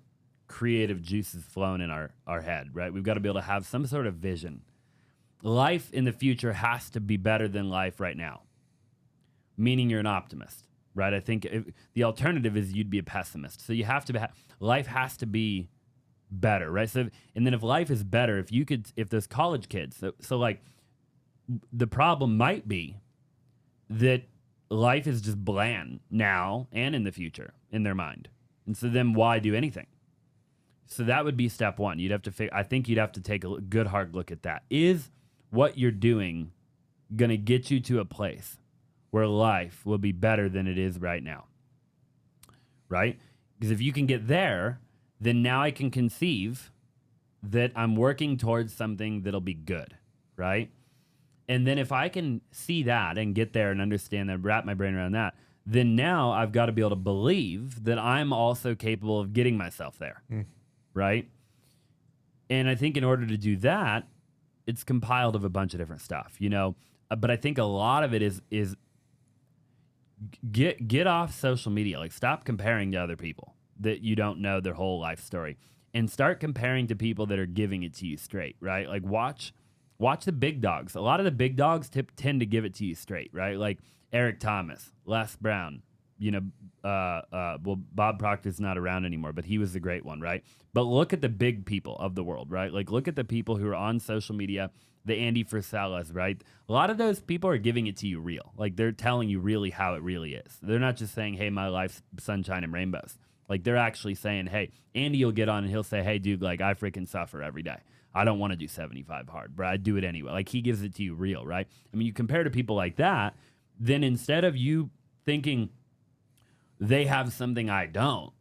creative juices flowing in our head, right? We've got to be able to have some sort of vision. Life in the future has to be better than life right now, meaning you're an optimist, right? I think the alternative is you'd be a pessimist. So you have to life has to be better, right? So, and then if life is better, if those college kids, so like, the problem might be that life is just bland now and in the future in their mind. And so then why do anything? So that would be step one. I think you'd have to take a good hard look at that. Is what you're doing going to get you to a place where life will be better than it is right now? Right? Because if you can get there, then now I can conceive that I'm working towards something that'll be good, right? And then if I can see that and get there and understand that, wrap my brain around that, then now I've got to be able to believe that I'm also capable of getting myself there, right? And I think in order to do that, it's compiled of a bunch of different stuff, you know? But I think a lot of it is get off social media. Like, stop comparing to other people that you don't know their whole life story, and start comparing to people that are giving it to you straight, right? Like, watch the big dogs. A lot of the big dogs tend to give it to you straight, right? Like Eric Thomas, Les Brown, you know, well, Bob Proctor's not around anymore, but he was the great one, right? But look at the big people of the world, right? Like, look at the people who are on social media, the Andy Frisellas, right? A lot of those people are giving it to you real. Like, they're telling you really how it really is. They're not just saying, hey, my life's sunshine and rainbows. Like they're actually saying, hey, Andy will get on and he'll say, hey, dude, like I freaking suffer every day. I don't want to do 75 hard, but I do it anyway. Like he gives it to you real, right? I mean, you compare to people like that, then instead of you thinking they have something I don't,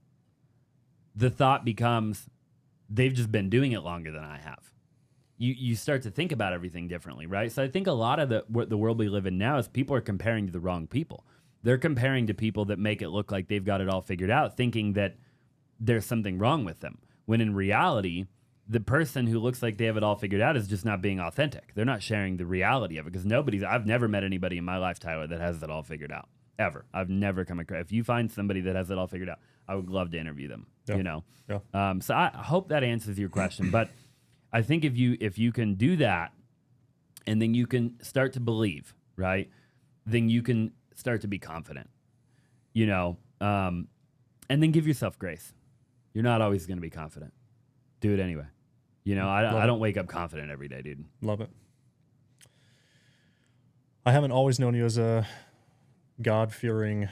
the thought becomes they've just been doing it longer than I have. You start to think about everything differently, right? So I think a lot of the world we live in now is people are comparing to the wrong people. They're comparing to people that make it look like they've got it all figured out, thinking that there's something wrong with them. When in reality, the person who looks like they have it all figured out is just not being authentic. They're not sharing the reality of it because I've never met anybody in my life, Tyler, that has it all figured out. Ever. I've never come across. If you find somebody that has it all figured out, I would love to interview them, Yeah. you know? Yeah. So I hope that answers your question. But I think if you can do that and then you can start to believe, right? Then you can start to be confident, you know? And then give yourself grace. You're not always going to be confident. Do it anyway. You know, I don't wake up confident every day, dude. Love it. I haven't always known you as a God-fearing,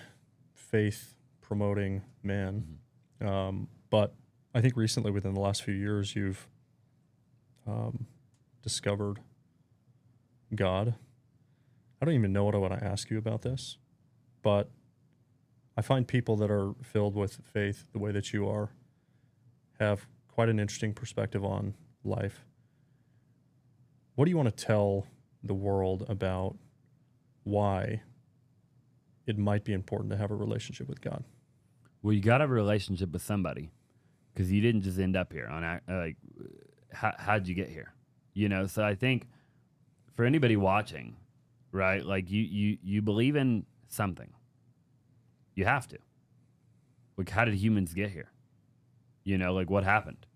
faith-promoting man. But I think recently, within the last few years, you've discovered God. I don't even know what I want to ask you about this, but I find people that are filled with faith the way that you are have quite an interesting perspective on life. What do you want to tell the world about why it might be important to have a relationship with God? Well, you got to have a relationship with somebody because you didn't just end up here on like, how'd you get here? You know, so I think for anybody watching, right, like you believe in something. You have to. Like, how did humans get here? You know, like what happened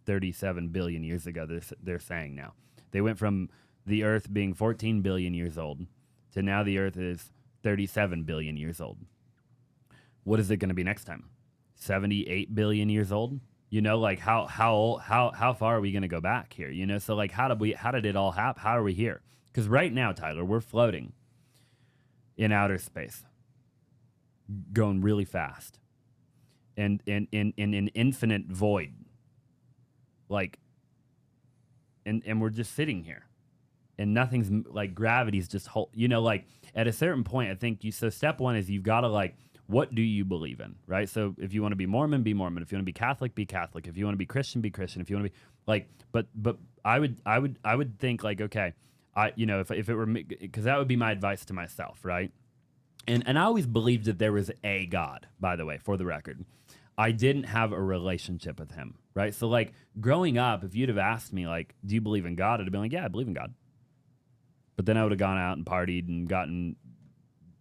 37 billion years ago, they're saying now. They went from the Earth being 14 billion years old to now the Earth is 37 billion years old. What is it going to be next time? 78 billion years old? You know, like how far are we going to go back here? You know, so like how did it all happen? How are we here? Because right now, Tyler, we're floating in outer space, going really fast, and in an infinite void. Like, and we're just sitting here, and nothing's like gravity's just you know, like at a certain point, I think so step one is you've got to like, what do you believe in, right? So if you want to be Mormon, be Mormon. If you want to be Catholic, be Catholic. If you want to be Christian, be Christian. If you want to be like, but I would think like, okay, you know, if it were me, because that would be my advice to myself, right? And I always believed that there was a God, by the way, for the record. I didn't have a relationship with him, right? So like growing up, if you'd have asked me like, do you believe in God? I'd have been like, yeah, I believe in God. But then I would have gone out and partied and gotten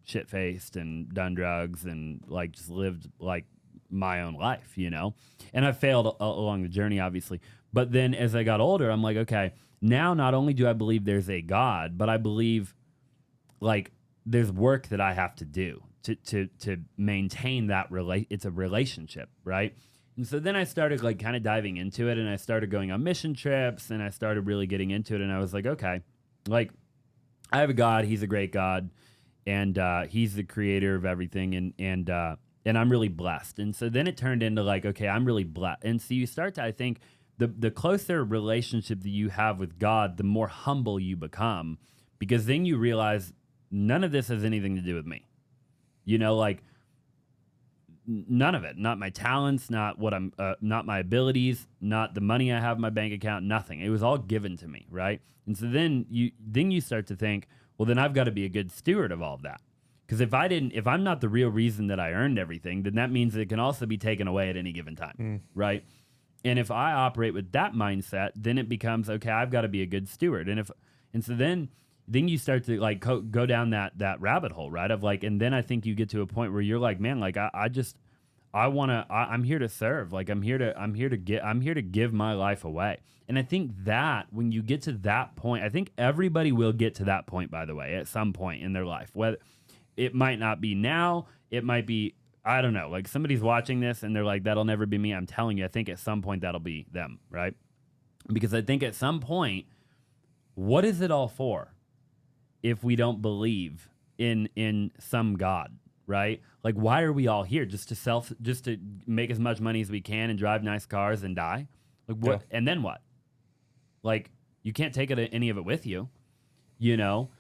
shit-faced and done drugs and like just lived like my own life, you know? And I failed along the journey, obviously. But then as I got older, I'm like, okay, now not only do I believe there's a God, but I believe like there's work that I have to do to maintain that it's a relationship, right? And so then I started like kind of diving into it, and I started going on mission trips, and I started really getting into it, and I was like, okay, like I have a God, he's a great God, and he's the creator of everything, and I'm really blessed. And so then it turned into like, okay, I'm really blessed. And so you start to, I think, the closer relationship that you have with God, the more humble you become, because then you realize none of this has anything to do with me. You know, like none of it. Not my talents, not what I'm, not my abilities, not the money I have in my bank account. Nothing. It was all given to me, right? And so then you start to think, well, then I've got to be a good steward of all of that. Because if I'm not the real reason that I earned everything, then that means it can also be taken away at any given time, right? And if I operate with that mindset, then it becomes, okay, I've got to be a good steward. And so then you start to like go down that rabbit hole, right? Of like, and then I think you get to a point where you're like, man, like I'm here to serve. Like I'm here to give my life away. And I think that when you get to that point, I think everybody will get to that point, by the way, at some point in their life. Whether it might not be now, it might be, I don't know, like somebody's watching this and they're like, that'll never be me. I'm telling you, I think at some point that'll be them, right? Because I think at some point, what is it all for if we don't believe in some God, right? Like, why are we all here? Just to make as much money as we can and drive nice cars and die? Like, what? Yeah. And then what? Like, you can't take any of it with you, you know?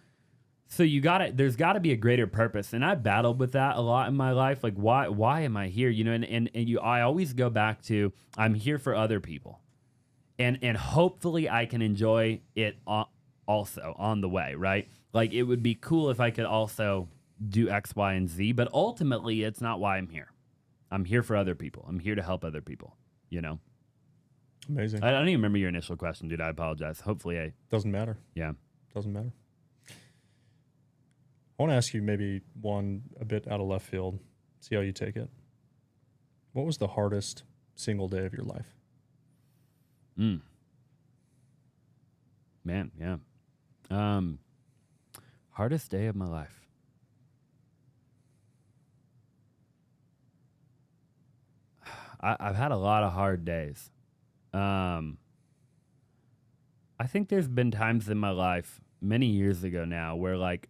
So there's gotta be a greater purpose. And I battled with that a lot in my life. Like, why am I here? You know, I always go back to, I'm here for other people. And hopefully I can enjoy it also on the way, right? Like, it would be cool if I could also do X, Y, and Z, but ultimately it's not why I'm here. I'm here for other people. I'm here to help other people, you know? Amazing. I don't even remember your initial question, dude. I apologize. Hopefully Doesn't matter. yeah. Doesn't matter. I want to ask you maybe one a bit out of left field, see how you take it. What was the hardest single day of your life? Man, yeah. Hardest day of my life. I've had a lot of hard days. I think there's been times in my life, many years ago now, where like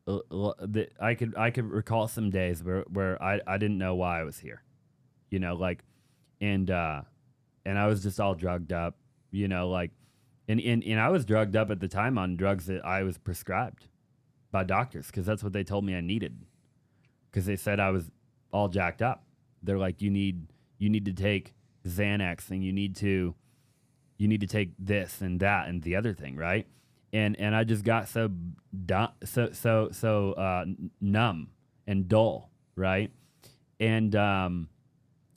I could recall some days where I didn't know why I was here, you know, like, and I was just all drugged up, you know, like, and I was drugged up at the time on drugs that I was prescribed by doctors because that's what they told me I needed, because they said I was all jacked up. They're like, you need to take Xanax, and you need to take this and that and the other thing, right? And I just got so numb and dull, right? And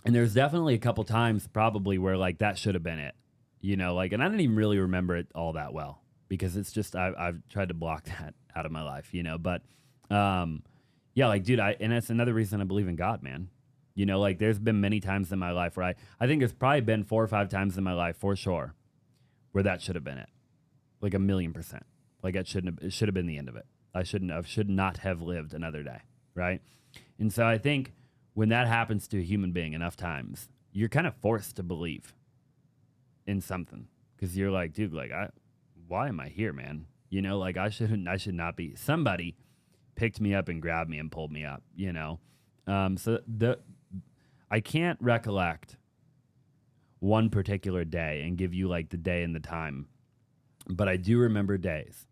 there's definitely a couple times probably where like that should have been it, you know, like, and I didn't even really remember it all that well because it's just I've tried to block that out of my life, you know. But yeah, like, dude, and that's another reason I believe in God, man. You know, like, there's been many times in my life where I think there's probably been 4 or 5 times in my life for sure where that should have been it. Like 1,000,000%. Like, it should have been the end of it. I should not have lived another day, right? And so I think when that happens to a human being enough times, you're kind of forced to believe in something because you're like, dude, like, why am I here, man? You know, like, I should not be. Somebody picked me up and grabbed me and pulled me up, you know? I can't recollect one particular day and give you like the day and the time, but I do remember days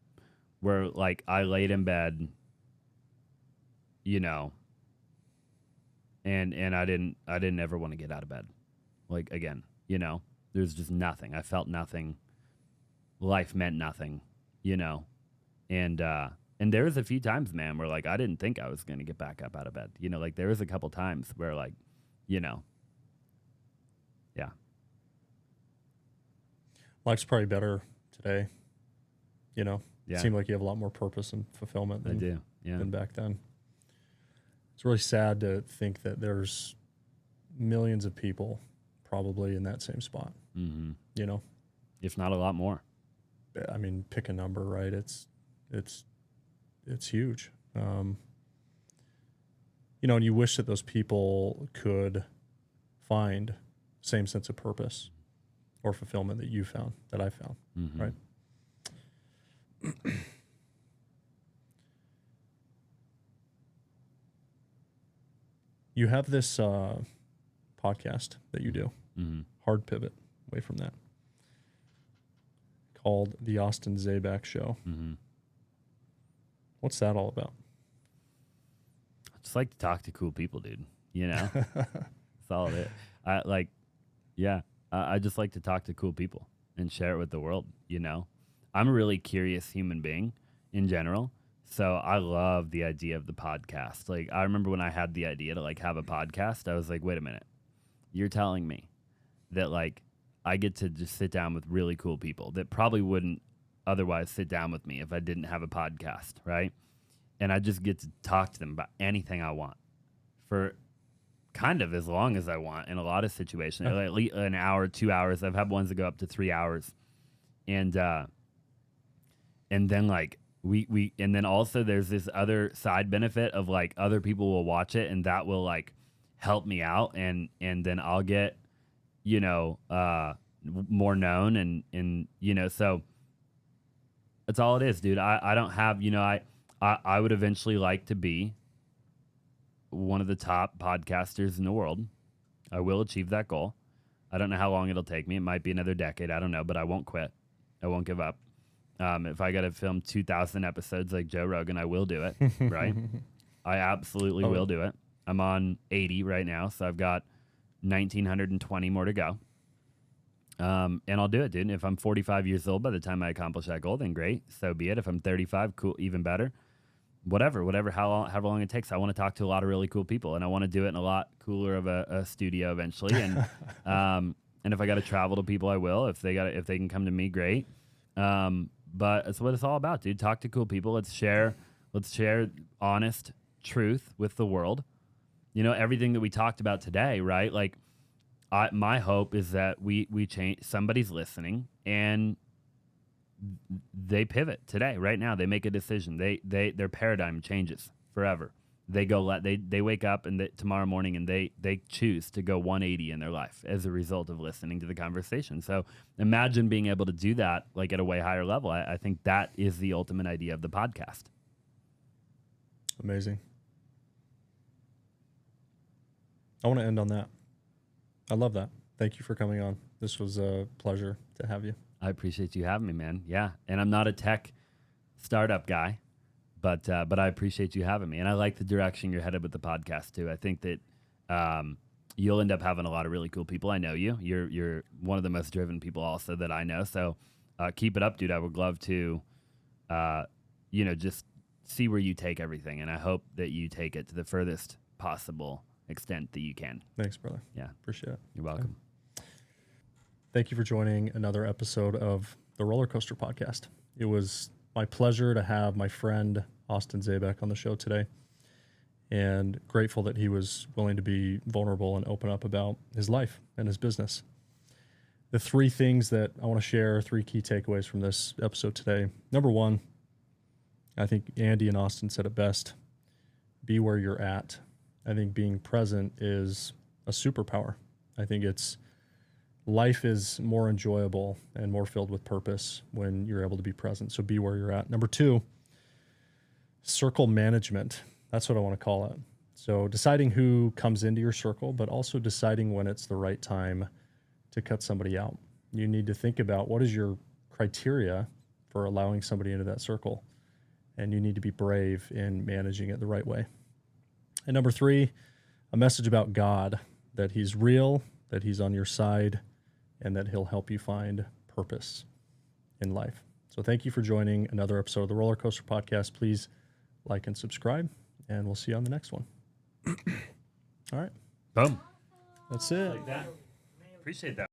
where like I laid in bed, you know, and I didn't ever want to get out of bed. Like, again, you know, there's just nothing. I felt nothing. Life meant nothing, you know. And there was a few times, man, where like I didn't think I was going to get back up out of bed. You know, like there was a couple times where like, you know, yeah. Life's probably better today, you know. Yeah. Seemed like you have a lot more purpose and fulfillment than back then. It's really sad to think that there's millions of people probably in that same spot, you know. If not a lot more. I mean, pick a number, right? It's huge. You know, and you wish that those people could find the same sense of purpose or fulfillment that you found, that I found, right? You have this podcast that you do, hard pivot away from that, called The Austin Zaback Show. What's that all about? I just like to talk to cool people, dude. You know, that's all it is. I just like to talk to cool people and share it with the world. You know, I'm a really curious human being in general. So I love the idea of the podcast. Like, I remember when I had the idea to like have a podcast, I was like, wait a minute, you're telling me that like I get to just sit down with really cool people that probably wouldn't otherwise sit down with me if I didn't have a podcast, right? And I just get to talk to them about anything I want for kind of as long as I want in a lot of situations, like at least an hour, 2 hours. I've had ones that go up to 3 hours. And then like and then also there's this other side benefit of like other people will watch it and that will like help me out. And then I'll get, you know, more known and, you know, so that's all it is, dude. I don't have, you know, I would eventually like to be one of the top podcasters in the world. I will achieve that goal. I don't know how long it'll take me. It might be another decade. I don't know, but I won't quit. I won't give up. If I got to film 2,000 episodes like Joe Rogan, I will do it, right? I absolutely will do it. I'm on 80 right now, so I've got 1,920 more to go. And I'll do it, dude. If I'm 45 years old by the time I accomplish that goal, then great. So be it. If I'm 35, cool, even better. Whatever, however long it takes. I want to talk to a lot of really cool people, and I want to do it in a lot cooler of a studio eventually. And and if I got to travel to people, I will. If they can come to me, great. But it's what it's all about, dude. Talk to cool people. Let's share honest truth with the world. You know, everything that we talked about today, right? Like, my hope is that we change. Somebody's listening and they pivot today, right now. They make a decision. Their paradigm changes forever. They wake up and tomorrow morning and they choose to go 180 in their life as a result of listening to the conversation. So imagine being able to do that like at a way higher level. I think that is the ultimate idea of the podcast. Amazing. I want to end on that. I love that. Thank you for coming on. This was a pleasure to have you. I appreciate you having me, man. Yeah, and I'm not a tech startup guy, but I appreciate you having me, and I like the direction you're headed with the podcast too. I think that you'll end up having a lot of really cool people. I know you. You're one of the most driven people also that I know. So keep it up, dude. I would love to, just see where you take everything, and I hope that you take it to the furthest possible extent that you can. Thanks, brother. Yeah, appreciate it. You're welcome. Thank you for joining another episode of the Rollercoaster podcast. It was my pleasure to have my friend Austin Zaback on the show today, and grateful that he was willing to be vulnerable and open up about his life and his business. The three things that I want to share, three key takeaways from this episode today. Number one, I think Andy and Austin said it best. Be where you're at. I think being present is a superpower. I think life is more enjoyable and more filled with purpose when you're able to be present. So be where you're at. Number two, circle management. That's what I want to call it. So deciding who comes into your circle, but also deciding when it's the right time to cut somebody out. You need to think about what is your criteria for allowing somebody into that circle. And you need to be brave in managing it the right way. And number three, a message about God, that he's real, that he's on your side, and that he'll help you find purpose in life. So thank you for joining another episode of the Rollercoaster podcast. Please like and subscribe, and we'll see you on the next one. All right. Boom. That's it. Like that. Appreciate that.